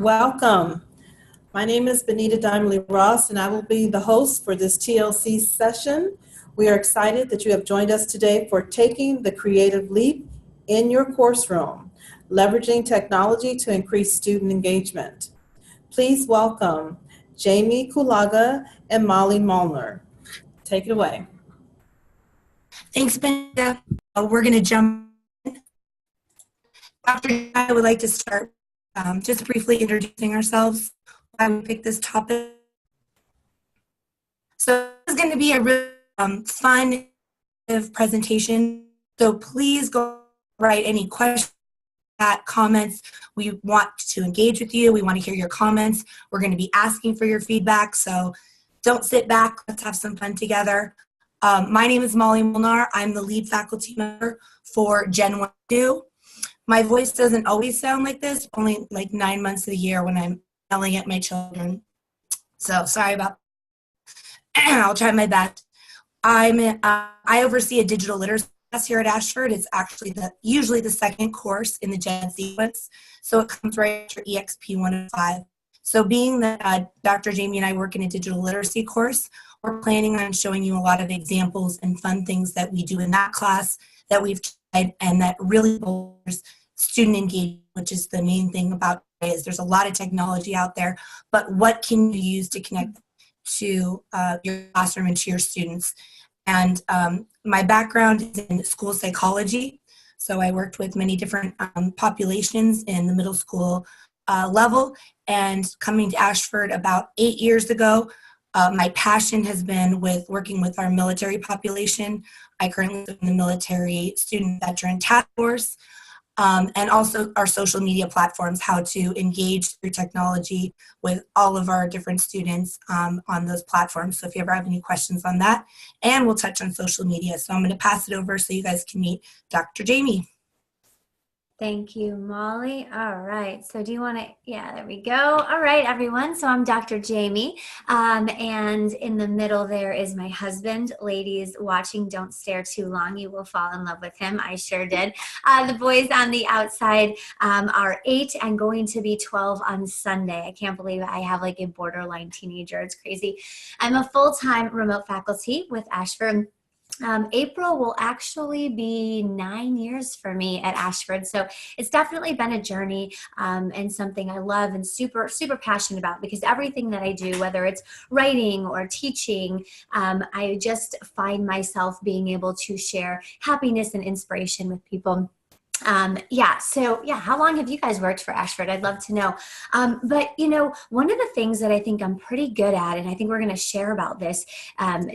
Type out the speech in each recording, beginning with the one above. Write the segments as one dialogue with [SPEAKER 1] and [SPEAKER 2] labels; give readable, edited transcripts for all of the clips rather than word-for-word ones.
[SPEAKER 1] Welcome. My name is Benita Dimely Ross, and I will be the host for this TLC session. We are excited that you have joined us today for Taking the Creative Leap in Your Courseroom, leveraging technology to increase student engagement. Please welcome Jaime, Kulaga, and Molly Molnar. Take it away.
[SPEAKER 2] Thanks, Benita. We're going to jump in. Dr. I would like to start just briefly introducing ourselves, why we picked this topic. So this is going to be a really fun presentation. So please go write any questions, comments. We want to engage with you. We want to hear your comments. We're going to be asking for your feedback. So don't sit back. Let's have some fun together. My name is Molly Molnar. I'm the lead faculty member for Gen 1-2. My voice doesn't always sound like this, only like 9 months of the year when I'm yelling at my children. So sorry about that. I'll try my best. I oversee a digital literacy class here at Ashford. It's actually usually the second course in the Gen sequence. So it comes right after EXP 105. So being that Dr. Jaime and I work in a digital literacy course, we're planning on showing you a lot of examples and fun things that we do in that class that we've tried and that really bolsters student engagement, which is the main thing about it. Is there's a lot of technology out there, but what can you use to connect to your classroom and to your students? And my background is in school psychology. So I worked with many different populations in the middle school level, and coming to Ashford about 8 years ago, my passion has been with working with our military population. I currently live in the military student veteran task force, and also our social media platforms, how to engage through technology with all of our different students on those platforms. So if you ever have any questions on that, and we'll touch on social media. So I'm going to pass it over so you guys can meet Dr. Jaime.
[SPEAKER 3] Thank you, Molly. All right. So do you want to, yeah, there we go. All right, everyone. So I'm Dr. Jaime. And in the middle there is my husband. Ladies watching, don't stare too long. You will fall in love with him. I sure did. The boys on the outside are 8 and going to be 12 on Sunday. I can't believe I have like a borderline teenager. It's crazy. I'm a full-time remote faculty with Ashford. April will actually be 9 years for me at Ashford. So it's definitely been a journey and something I love and super passionate about, because everything that I do, whether it's writing or teaching, I just find myself being able to share happiness and inspiration with people. How long have you guys worked for Ashford? I'd love to know. But you know, one of the things that I think I'm pretty good at, and I think we're going to share about this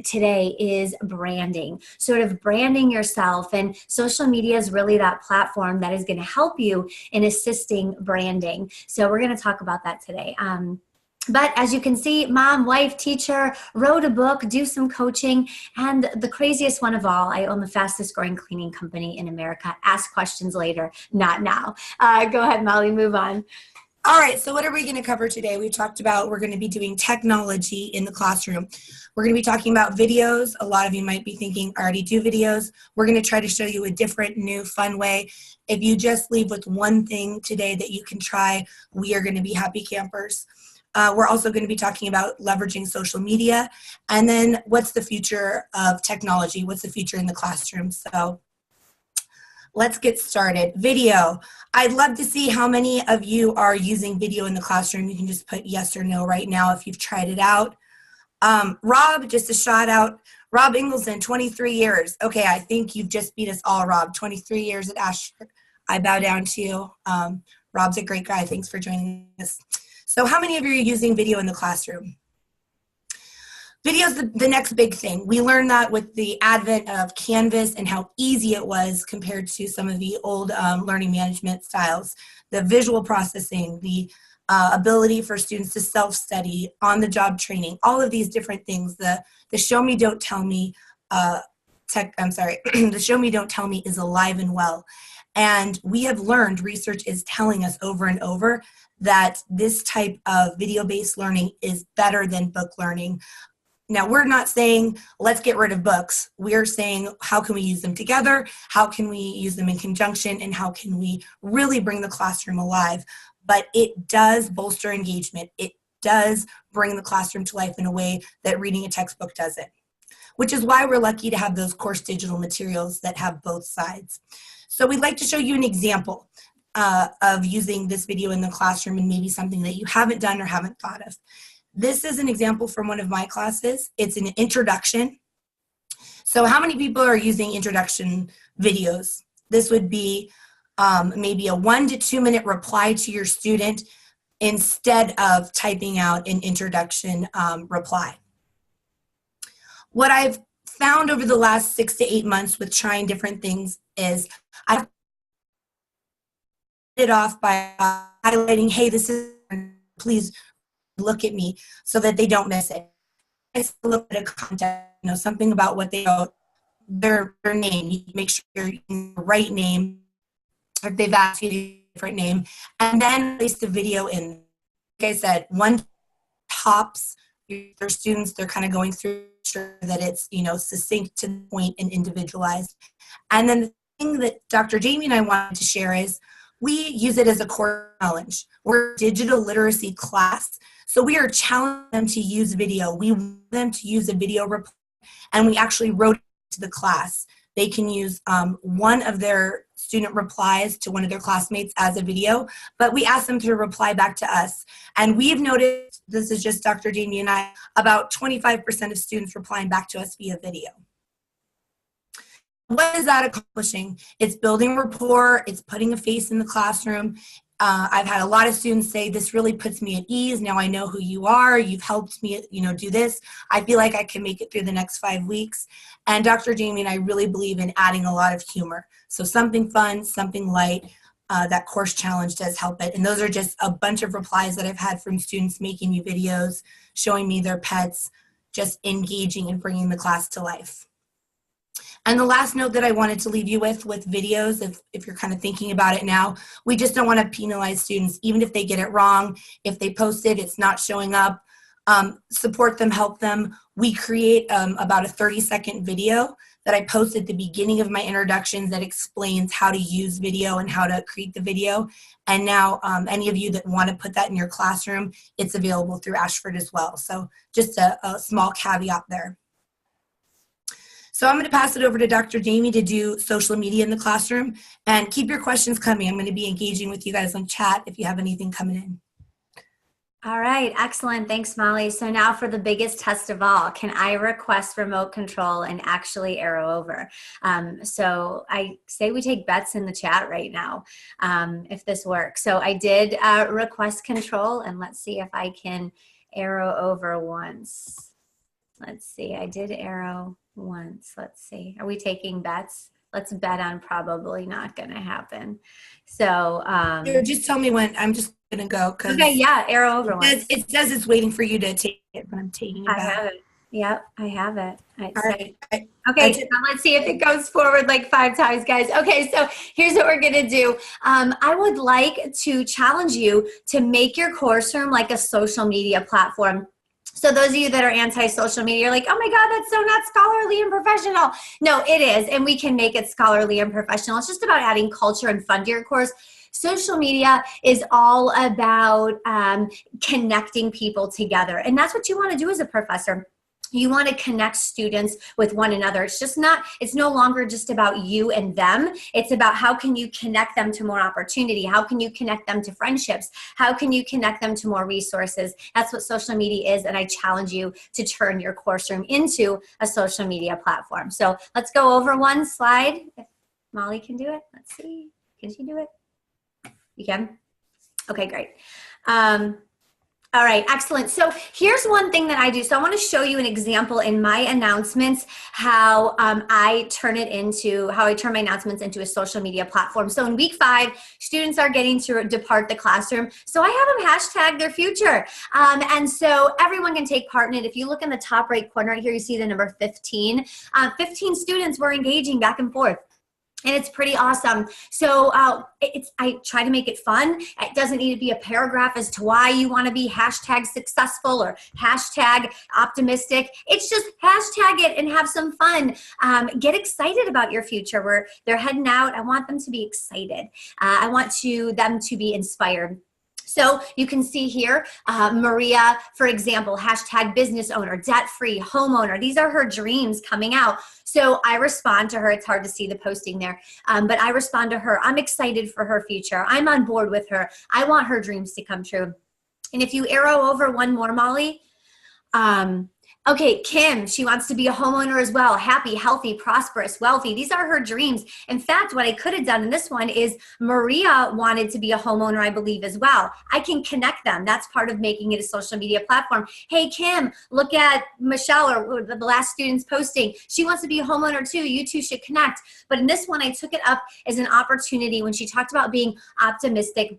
[SPEAKER 3] today, is branding, sort of branding yourself. And social media is really that platform that is going to help you in assisting branding. So we're going to talk about that today. But as you can see, mom, wife, teacher, wrote a book, do some coaching, and the craziest one of all, I own the fastest growing cleaning company in America. Ask questions later, not now. Go ahead, Molly, move on.
[SPEAKER 2] All right, so what are we going to cover today? We talked about we're going to be doing technology in the classroom. We're going to be talking about videos. A lot of you might be thinking, I already do videos. We're going to try to show you a different, new, fun way. If you just leave with one thing today that you can try, we are going to be happy campers. We're also going to be talking about leveraging social media, and then what's the future of technology? What's the future in the classroom? So let's get started. Video. I'd love to see how many of you are using video in the classroom. You can just put yes or no right now if you've tried it out. Rob, just a shout out. Rob Ingleson, 23 years. Okay, I think you've just beat us all, Rob. 23 years at Ashford. I bow down to you. Rob's a great guy. Thanks for joining us. So how many of you are using video in the classroom? Video is the next big thing. We learned that with the advent of Canvas and how easy it was compared to some of the old learning management styles. The visual processing, the ability for students to self-study, on-the-job training, all of these different things. The show me, don't tell me the show me, don't tell me is alive and well. And we have learned, research is telling us over and over, that this type of video-based learning is better than book learning. Now, we're not saying, let's get rid of books. We're saying, how can we use them together? How can we use them in conjunction? And how can we really bring the classroom alive? but it does bolster engagement. It does bring the classroom to life in a way that reading a textbook doesn't, which is why we're lucky to have those course digital materials that have both sides. So we'd like to show you an example of using this video in the classroom and maybe something that you haven't done or haven't thought of. This is an example from one of my classes. It's an introduction. So how many people are using introduction videos? This would be maybe a 1 to 2 minute reply to your student instead of typing out an introduction reply. What I've found over the last 6 to 8 months with trying different things is I've it off by highlighting, hey, this is, please look at me, so that they don't miss it. I look at a content, something about what they wrote, their name. You make sure you're using the right name, if they've asked you to use a different name, and then place the video in. Like I said, one tops their students, they're kind of going through sure that it's succinct to the point and individualized. And then the thing that Dr. Jaime and I wanted to share is we use it as a core challenge. We're a digital literacy class, so we are challenging them to use video. We want them to use a video report, and we actually wrote it to the class. They can use one of their student replies to one of their classmates as a video, but we ask them to reply back to us. And we've noticed, this is just Dr. Jaime and I, about 25% of students replying back to us via video. What is that accomplishing? It's building rapport, it's putting a face in the classroom. I've had a lot of students say, this really puts me at ease. Now I know who you are. You've helped me, do this. I feel like I can make it through the next 5 weeks. And Dr. Jaime and I really believe in adding a lot of humor. So something fun, something light, that course challenge does help it. And those are just a bunch of replies that I've had from students making me videos, showing me their pets, just engaging and bringing the class to life. And the last note that I wanted to leave you with videos, if you're kind of thinking about it now, we just don't want to penalize students, even if they get it wrong. If they post it, it's not showing up, support them, help them. We create about a 30-second video that I post at the beginning of my introductions that explains how to use video and how to create the video. And now any of you that want to put that in your classroom, it's available through Ashford as well. So just a small caveat there. So I'm going to pass it over to Dr. Jaime to do social media in the classroom, and keep your questions coming. I'm going to be engaging with you guys on chat if you have anything coming in.
[SPEAKER 3] All right, excellent. Thanks, Molly. So now for the biggest test of all, can I request remote control and actually arrow over? So I say we take bets in the chat right now, if this works. So I did request control, and let's see if I can arrow over once. Let's see, I did arrow once. Let's see. Are we taking bets? Let's bet on probably not going to happen. So
[SPEAKER 2] just tell me when. I'm just going to go.
[SPEAKER 3] Okay, yeah, arrow over once.
[SPEAKER 2] It says it's waiting for you to take it, but I'm taking it back.
[SPEAKER 3] I have it. Yep, I have it.
[SPEAKER 2] All right.
[SPEAKER 3] Okay, now let's see if it goes forward like 5 times, guys. Okay, so here's what we're going to do. I would like to challenge you to make your Courseroom like a social media platform. So those of you that are anti-social media, you're like, oh my God, that's so not scholarly and professional. No, it is, and we can make it scholarly and professional. It's just about adding culture and fun to your course. Social media is all about connecting people together, and that's what you want to do as a professor. You want to connect students with one another. It's no longer just about you and them. It's about how can you connect them to more opportunity? How can you connect them to friendships? How can you connect them to more resources? That's what social media is, and I challenge you to turn your Courseroom into a social media platform. So let's go over one slide. If Molly can do it. Let's see. Can she do it? You can? Okay, great. All right, excellent. So here's one thing that I do. So I want to show you an example in my announcements, how I turn my announcements into a social media platform. So in week 5, students are getting to depart the classroom. So I have them hashtag their future. And so everyone can take part in it. If you look in the top right corner right here, you see the number 15. 15 students were engaging back and forth. And it's pretty awesome. So I try to make it fun. It doesn't need to be a paragraph as to why you want to be hashtag successful or hashtag optimistic. It's just hashtag it and have some fun. Get excited about your future. Where they're heading out, I want them to be excited. I want them to be inspired. So you can see here, Maria, for example, hashtag business owner, debt-free, homeowner. These are her dreams coming out. So I respond to her. It's hard to see the posting there, but I respond to her. I'm excited for her future. I'm on board with her. I want her dreams to come true. And if you arrow over one more, Molly, okay, Kim, she wants to be a homeowner as well. Happy, healthy, prosperous, wealthy. These are her dreams. In fact, what I could have done in this one is Maria wanted to be a homeowner, I believe, as well. I can connect them. That's part of making it a social media platform. Hey, Kim, look at Michelle or the last student's posting. She wants to be a homeowner too. You two should connect. But in this one, I took it up as an opportunity when she talked about being optimistic,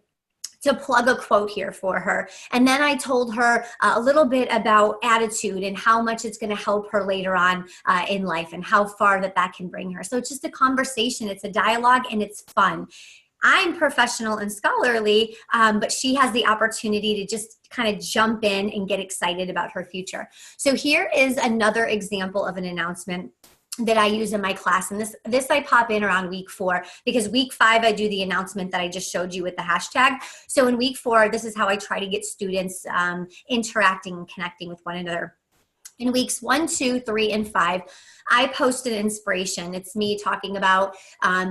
[SPEAKER 3] to plug a quote here for her. And then I told her a little bit about attitude and how much it's going to help her later on in life and how far that can bring her. So it's just a conversation, it's a dialogue, and it's fun. I'm professional and scholarly, but she has the opportunity to just kind of jump in and get excited about her future. So here is another example of an announcement that I use in my class. And this I pop in around week 4, because week 5, I do the announcement that I just showed you with the hashtag. So in week 4, this is how I try to get students interacting and connecting with one another. In weeks 1, 2, 3, and 5, I post an inspiration. It's me talking about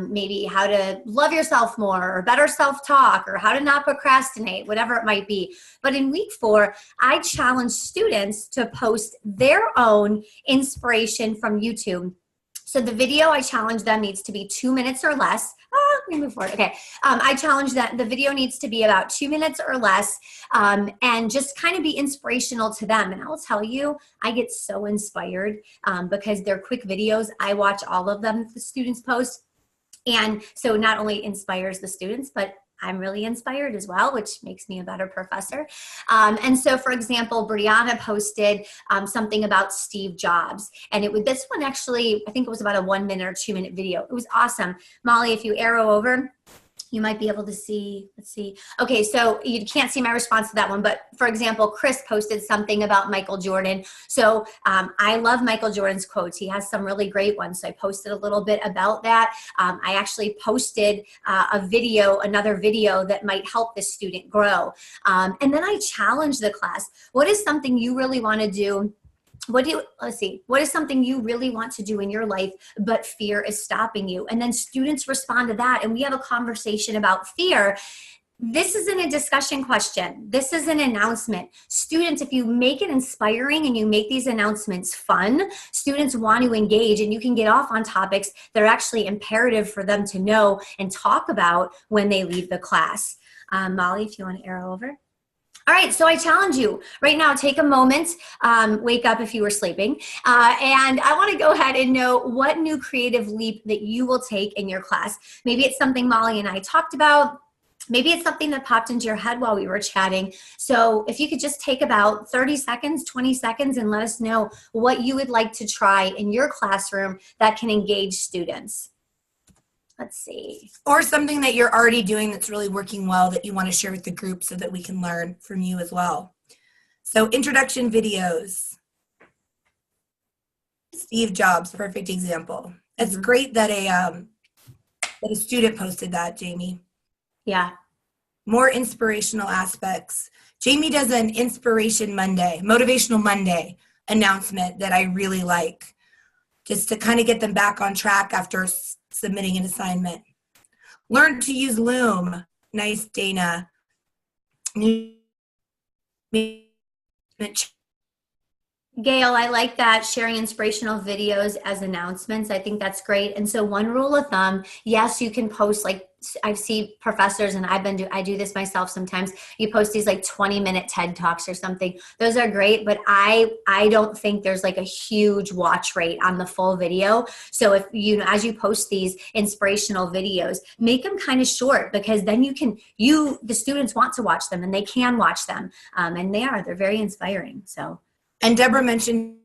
[SPEAKER 3] maybe how to love yourself more, or better self-talk, or how to not procrastinate, whatever it might be. But in week 4, I challenge students to post their own inspiration from YouTube. So the video I challenge them needs to be 2 minutes or less. Let me move forward. Okay. I challenge that the video needs to be about 2 minutes or less, and just kind of be inspirational to them. And I'll tell you, I get so inspired because they're quick videos. I watch all of them that the students post. And so it not only inspires the students, but I'm really inspired as well, which makes me a better professor. And so, for example, Brianna posted something about Steve Jobs. And this one actually, I think it was about a 1 minute or 2 minute video. It was awesome. Molly, if you arrow over, you might be able to see, let's see. Okay, so you can't see my response to that one, but for example, Chris posted something about Michael Jordan. So I love Michael Jordan's quotes. He has some really great ones. So I posted a little bit about that. I actually posted another video that might help this student grow. And then I challenged the class. What is something you really want to do? What is something you really want to do in your life, but fear is stopping you? And then students respond to that, and we have a conversation about fear. This isn't a discussion question. This is an announcement. Students, if you make it inspiring and you make these announcements fun, students want to engage, and you can get off on topics that are actually imperative for them to know and talk about when they leave the class. Molly, if you want to arrow over. All right, so I challenge you right now, take a moment, wake up if you were sleeping, and I want to go ahead and know what new creative leap that you will take in your class. Maybe it's something Molly and I talked about. Maybe it's something that popped into your head while we were chatting. So if you could just take about 30 seconds, 20 seconds, and let us know what you would like to try in your classroom that can engage students. Let's see.
[SPEAKER 2] Or something that you're already doing that's really working well that you want to share with the group so that we can learn from you as well. So introduction videos. Steve Jobs, perfect example. It's great that a student posted that, Jaime.
[SPEAKER 3] Yeah.
[SPEAKER 2] More inspirational aspects. Jaime does an Inspiration Monday, Motivational Monday announcement that I really like, just to kind of get them back on track after submitting an assignment. Learn to use Loom. Nice, Dana.
[SPEAKER 3] Gail, I like that, sharing inspirational videos as announcements. I think that's great. And so one rule of thumb, yes, you can post, like I see professors, and I do this myself sometimes. You post these like 20-minute TED Talks or something. Those are great, but I don't think there's like a huge watch rate on the full video. So if as you post these inspirational videos, make them kind of short, because then the students want to watch them and they can watch them. And they're very inspiring. So.
[SPEAKER 2] And Deborah mentioned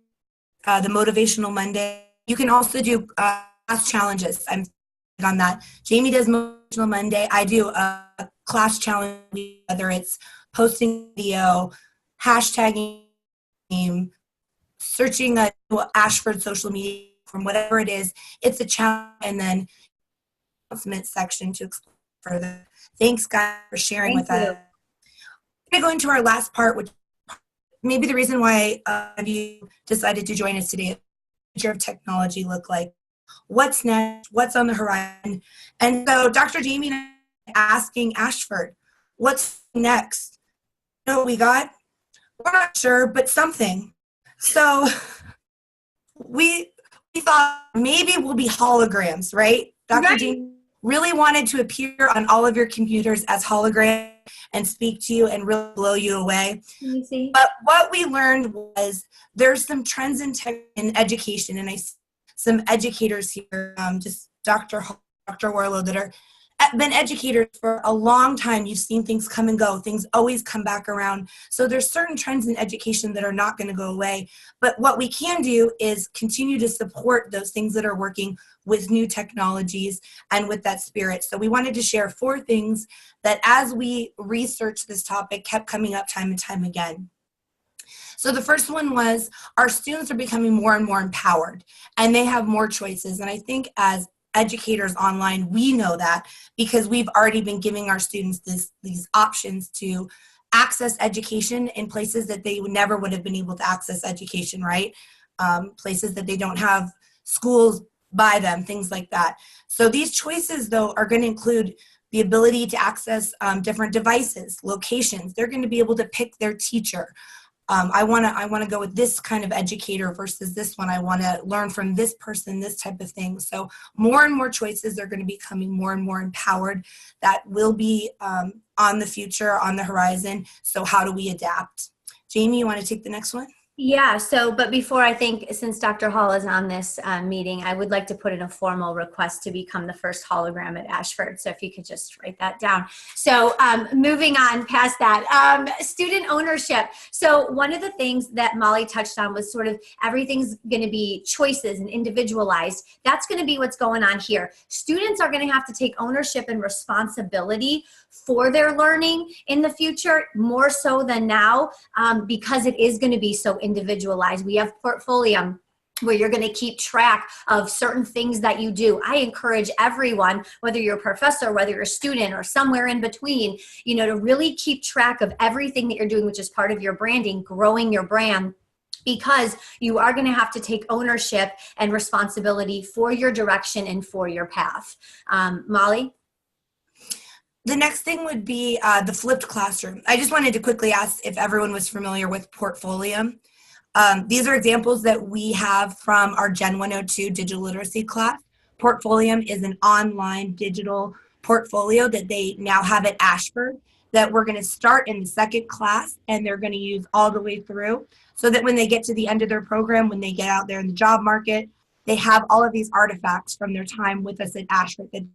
[SPEAKER 2] the Motivational Monday. You can also do class challenges. I'm on that. Jaime does Motivational Monday. I do a class challenge, whether it's posting a video, hashtagging, searching a Ashford social media from whatever it is. It's a challenge, and then announcement section to explore further. Thanks, guys, for sharing with us. going to go into our last part, which maybe the reason why you decided to join us today. What does the future of technology look like? What's next? What's on the horizon? And so Dr. Jaime and I are asking Ashford, what's next? You know what we got? We're not sure, but something. So we thought maybe we'll be holograms, right? Dr.
[SPEAKER 3] Right.
[SPEAKER 2] Jaime really wanted to appear on all of your computers as holograms and speak to you and really blow you away.
[SPEAKER 3] Can you see?
[SPEAKER 2] But what we learned was there's some trends in education, and I see some educators here, just Dr. Warlow, that are been educators for a long time. You've seen things come and go. Things always come back around. So there's certain trends in education that are not going to go away. But what we can do is continue to support those things that are working with new technologies and with that spirit. So we wanted to share 4 things that as we researched this topic kept coming up time and time again. So the first one was our students are becoming more and more empowered, and they have more choices. And I think as educators online, we know that because we've already been giving our students these options to access education in places that they never would have been able to access education, right? Places that they don't have schools by them, things like that. So these choices, though, are going to include the ability to access different devices, locations. They're going to be able to pick their teacher. I want to go with this kind of educator versus this one. I want to learn from this person, this type of thing. So more and more choices are going to be becoming more and more empowered. That will be on the future, on the horizon. So how do we adapt? Jaime, you want to take the next one?
[SPEAKER 3] Yeah, but before, I think since Dr. Hall is on this meeting, I would like to put in a formal request to become the first hologram at Ashford. So if you could just write that down. So moving on past that, student ownership. So one of the things that Molly touched on was sort of everything's going to be choices and individualized. That's going to be what's going on here. Students are going to have to take ownership and responsibility for their learning in the future, more so than now, because it is going to be so individualized. We have Portfolio where you're going to keep track of certain things that you do. I encourage everyone, whether you're a professor, whether you're a student, or somewhere in between, to really keep track of everything that you're doing, which is part of your branding, growing your brand, because you are going to have to take ownership and responsibility for your direction and for your path. Molly?
[SPEAKER 2] The next thing would be the flipped classroom. I just wanted to quickly ask if everyone was familiar with Portfolio. These are examples that we have from our Gen 102 digital literacy class. Portfolio is an online digital portfolio that they now have at Ashford that we're going to start in the second class, and they're going to use all the way through so that when they get to the end of their program, when they get out there in the job market, they have all of these artifacts from their time with us at Ashford that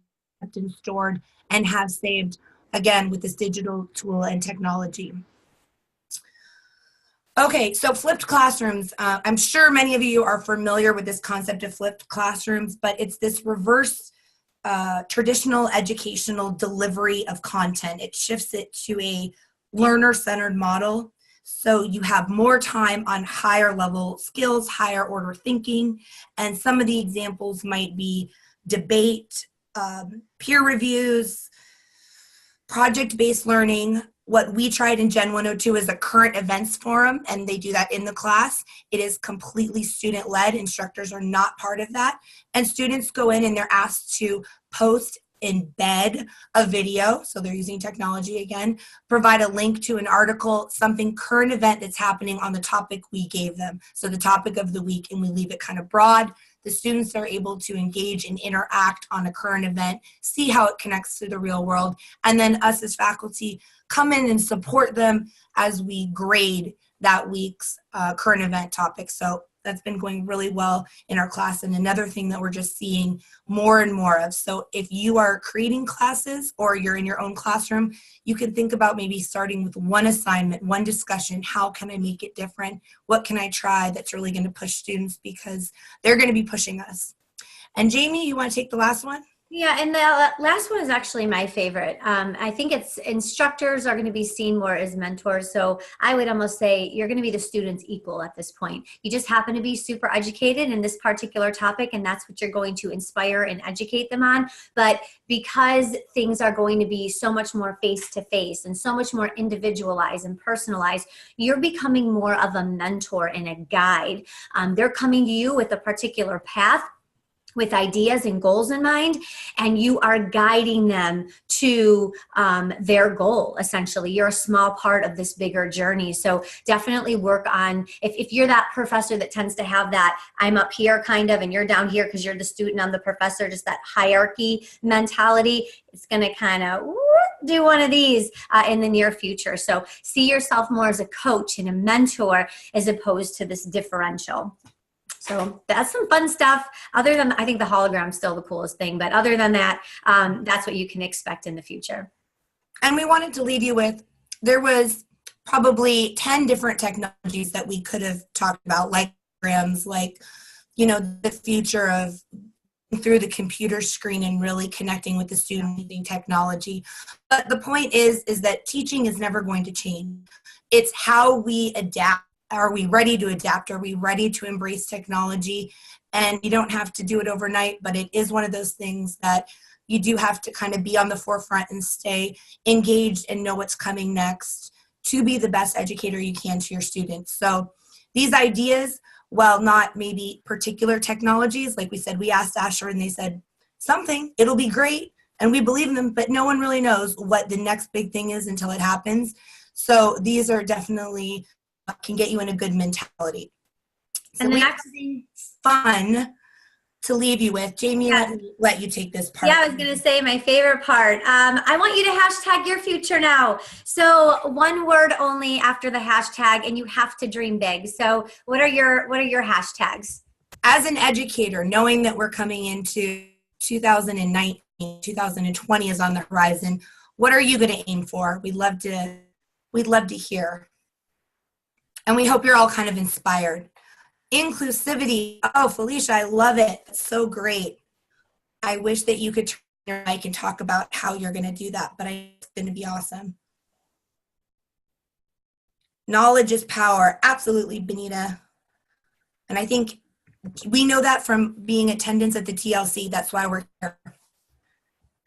[SPEAKER 2] have been stored and have saved, again, with this digital tool and technology. Okay, so flipped classrooms. I'm sure many of you are familiar with this concept of flipped classrooms, but it's this reverse traditional educational delivery of content. It shifts it to a learner-centered model. So you have more time on higher level skills, higher order thinking, and some of the examples might be debate, peer reviews, project-based learning. What we tried in Gen 102 is a current events forum, and they do that in the class. It is completely student-led. Instructors are not part of that. And students go in and they're asked to post, embed a video, so they're using technology again, provide a link to an article, something current event that's happening on the topic we gave them. So the topic of the week, and we leave it kind of broad. The students are able to engage and interact on a current event, see how it connects to the real world, and then us as faculty come in and support them as we grade that week's current event topic. So that's been going really well in our class, and another thing that we're just seeing more and more of. So if you are creating classes or you're in your own classroom, you can think about maybe starting with one assignment, one discussion. How can I make it different? What can I try that's really going to push students, because they're going to be pushing us? And Jaime, you want to take the last one?
[SPEAKER 3] Yeah, and the last one is actually my favorite. I think it's instructors are going to be seen more as mentors. So I would almost say you're going to be the student's equal at this point. You just happen to be super educated in this particular topic, and that's what you're going to inspire and educate them on. But because things are going to be so much more face-to-face and so much more individualized and personalized, you're becoming more of a mentor and a guide. They're coming to you with a particular path, with ideas and goals in mind, and you are guiding them to their goal. Essentially, you're a small part of this bigger journey. So definitely work on, if you're that professor that tends to have that I'm up here kind of and you're down here because you're the student, I'm the professor, just that hierarchy mentality, it's going to kind of do one of these in the near future. So see yourself more as a coach and a mentor as opposed to this differential. So that's some fun stuff. Other than, I think the hologram's still the coolest thing, but other than that, that's what you can expect in the future.
[SPEAKER 2] And we wanted to leave you with, there was probably 10 different technologies that we could have talked about, like holograms, like, you know, the future of through the computer screen and really connecting with the student using technology. But the point is that teaching is never going to change. It's how we adapt. Are we ready to adapt? Are we ready to embrace technology? And you don't have to do it overnight, but it is one of those things that you do have to kind of be on the forefront and stay engaged and know what's coming next to be the best educator you can to your students. So these ideas, while not maybe particular technologies, like we said, we asked Asher and they said something, it'll be great. And we believe them, but no one really knows what the next big thing is until it happens. So these are definitely can get you in a good mentality. So
[SPEAKER 3] And the
[SPEAKER 2] we
[SPEAKER 3] next
[SPEAKER 2] have something fun to leave you with. Jamie, let you take this part.
[SPEAKER 3] Yeah, I was going to say my favorite part. I want you to hashtag your future now. So one word only after the hashtag, and you have to dream big. So what are your hashtags?
[SPEAKER 2] As an educator, knowing that we're coming into 2019, 2020 is on the horizon, what are you going to aim for? We'd love to hear. And we hope you're all kind of inspired. Inclusivity. Oh, Felicia, I love it. It's so great. I wish that you could turn your mic and talk about how you're going to do that, but it's going to be awesome. Knowledge is power. Absolutely, Benita. And I think we know that from being attendance at the TLC. That's why we're here.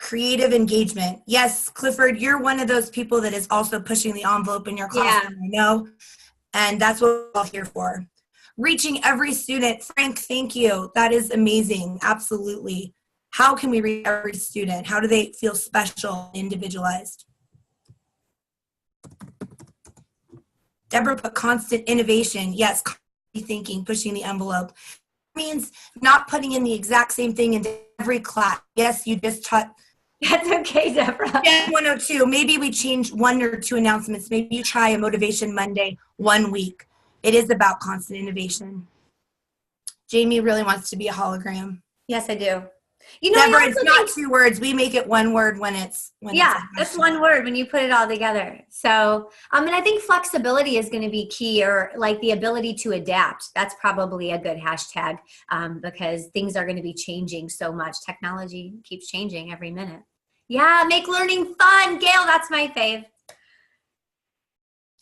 [SPEAKER 2] Creative engagement. Yes, Clifford, you're one of those people that is also pushing the envelope in your classroom. I know. And that's what we're all here for. Reaching every student. Frank, thank you. That is amazing. Absolutely. How can we reach every student? How do they feel special, individualized? Deborah put constant innovation. Yes, constantly thinking, pushing the envelope. It means not putting in the exact same thing in every class. Yes, you just taught.
[SPEAKER 3] That's okay, Deborah.
[SPEAKER 2] Yeah, 102. Maybe we change 1 or 2 announcements. Maybe you try a Motivation Monday 1 week. It is about constant innovation. Jamie really wants to be a hologram.
[SPEAKER 3] Yes, I do. You know,
[SPEAKER 2] Deborah, it's not 2 words. We make it 1 word when it's
[SPEAKER 3] that's 1 word when you put it all together. So, and I think flexibility is going to be key, or like the ability to adapt. That's probably a good hashtag because things are going to be changing so much. Technology keeps changing every minute. Yeah, make learning fun. Gail, that's my fave.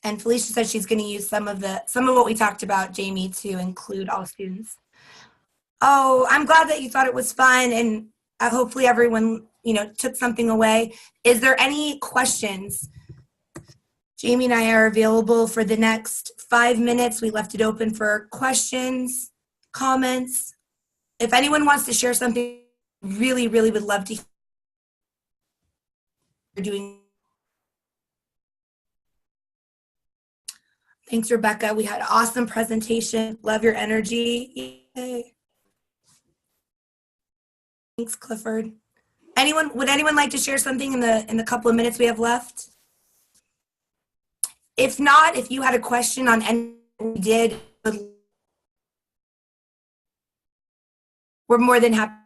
[SPEAKER 2] And Felicia said she's going to use some of what we talked about, Jamie, to include all students. Oh, I'm glad that you thought it was fun, and hopefully everyone, took something away. Is there any questions? Jamie and I are available for the next 5 minutes. We left it open for questions, comments. If anyone wants to share something, really, really would love to hear. Doing. Thanks, Rebecca. We had an awesome presentation. Love your energy. Yay. Thanks, Clifford. Would anyone like to share something in the couple of minutes we have left? If not, if you had a question on anything we did, we're more than happy.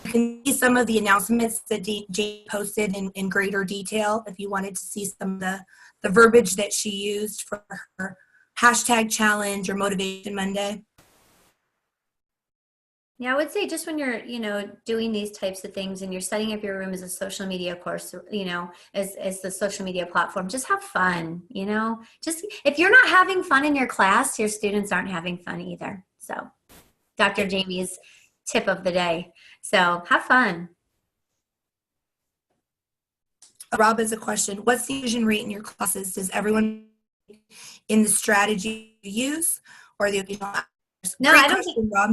[SPEAKER 2] You can see some of the announcements that Jane posted in greater detail if you wanted to see some of the verbiage that she used for her hashtag challenge or Motivation Monday.
[SPEAKER 3] Yeah, I would say just when you're, doing these types of things and you're setting up your room as a social media course, as the social media platform, just have fun, Just if you're not having fun in your class, your students aren't having fun either. So, Dr. Jamie's tip of the day. So, have fun.
[SPEAKER 2] Rob has a question. What's the fusion rate in your classes? Does everyone in the strategy you use or the occasional hours?
[SPEAKER 3] No,
[SPEAKER 2] Great
[SPEAKER 3] I don't
[SPEAKER 2] question, Rob.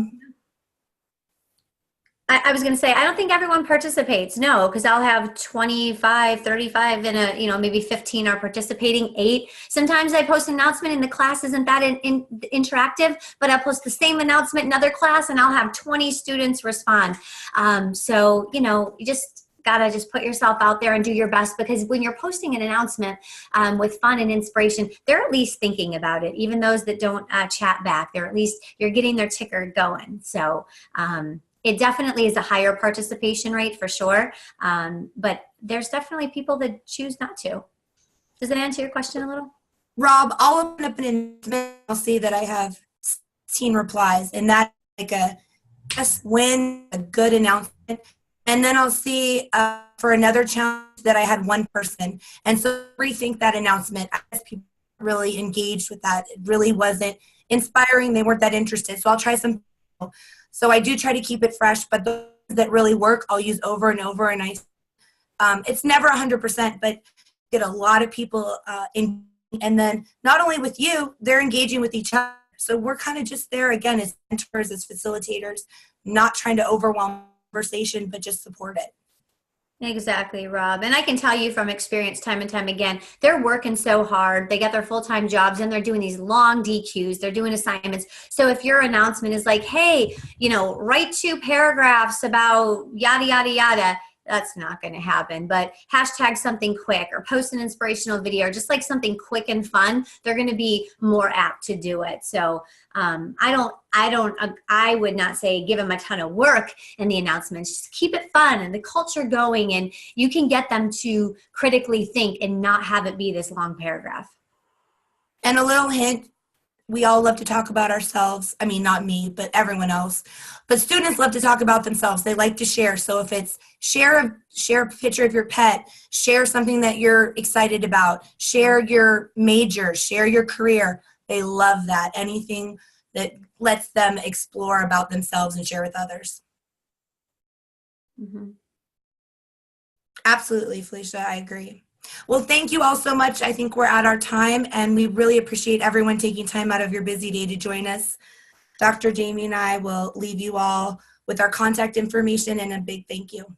[SPEAKER 3] I was going to say, I don't think everyone participates. No, because I'll have 25, 35 in a, maybe 15 are participating, 8. Sometimes I post an announcement and the class isn't that interactive, but I'll post the same announcement in another class and I'll have 20 students respond. So, you just got to just put yourself out there and do your best, because when you're posting an announcement with fun and inspiration, they're at least thinking about it. Even those that don't chat back, they're at least, you're getting their ticker going. So, it definitely is a higher participation rate for sure, but there's definitely people that choose not to. Does that answer your question a little?
[SPEAKER 2] Rob, I'll open up an announcement. I'll see that I have 16 replies, and that's like a just win, a good announcement. And then I'll see for another challenge that I had 1 person. And so rethink that announcement. I guess people really engaged with that. It really wasn't inspiring. They weren't that interested. So I'll try some. So I do try to keep it fresh, but those that really work, I'll use over and over. And it's never 100%, but get a lot of people in. And then not only with you, they're engaging with each other. So we're kind of just there again as mentors, as facilitators, not trying to overwhelm conversation, but just support it.
[SPEAKER 3] Exactly, Rob. And I can tell you from experience time and time again, they're working so hard. They got their full-time jobs and they're doing these long DQs. They're doing assignments. So if your announcement is like, hey, write 2 paragraphs about yada, yada, yada, that's not going to happen. But hashtag something quick or post an inspirational video or just like something quick and fun, they're going to be more apt to do it. So I would not say give them a ton of work in the announcements. Just keep it fun and the culture going, and you can get them to critically think and not have it be this long paragraph.
[SPEAKER 2] And a little hint, we all love to talk about ourselves. I mean, not me, but everyone else. But students love to talk about themselves. They like to share. So if it's share a picture of your pet, share something that you're excited about, share your major, share your career. They love that. Anything that lets them explore about themselves and share with others.
[SPEAKER 3] Mm-hmm.
[SPEAKER 2] Absolutely, Felicia, I agree. Well, thank you all so much. I think we're at our time, and we really appreciate everyone taking time out of your busy day to join us. Dr. Jaime and I will leave you all with our contact information and a big thank you.